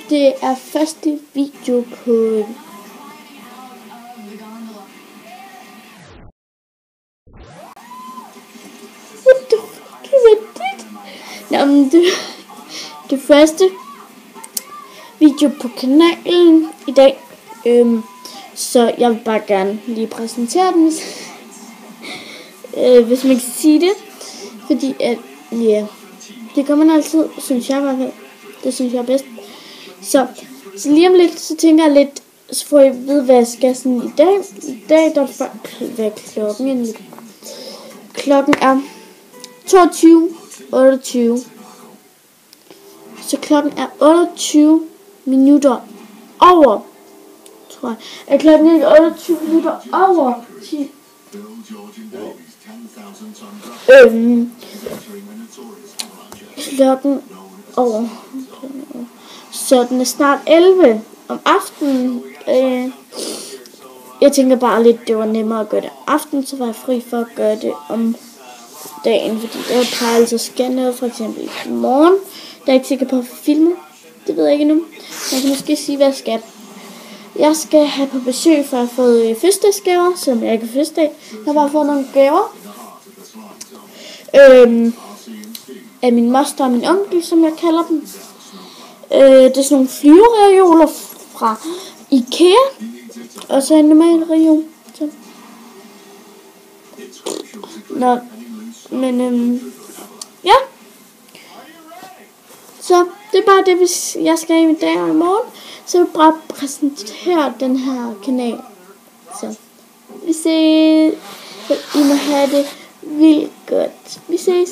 Det er første video på... What the fuck is det? Nå, men det første video på kanalen i dag. Så jeg vil bare gerne lige præsentere den, hvis man kan sige det. Fordi at, ja, det gør man altid, synes jeg i hvert fald. Det synes jeg er bedst. Så lige om lidt, så tænker jeg lidt, så får jeg vide, hvad jeg skal sådan i dag. I dag, der er hvad er klokken? Klokken er 22:28. Så klokken er 28 minutter over, tror jeg. Er klokken ikke 28 minutter over 10? Klokken over. Så den er snart 11 om aftenen. Jeg tænker bare lidt, det var nemmere at gøre det aften, så var jeg fri for at gøre det om dagen, fordi jeg plejer altså at scanne noget, for eksempel i morgen. Der er ikke sikker på at filme. Det ved jeg ikke endnu. Jeg kan måske sige, hvad jeg skal. Jeg skal have på besøg, for at have fået fødselsdagsgaver, selvom jeg ikke har fødselsdag. Jeg har bare fået nogle gaver. Af min moster og min onkel, som jeg kalder dem. Det er sådan nogle flyvereoler fra IKEA. Og så en normal reol. Nå, men ja. Så det er bare det, hvis jeg skal i dag og i morgen. Så vil jeg bare præsentere den her kanal. Så vi ses. I må have det vildt godt. Vi ses.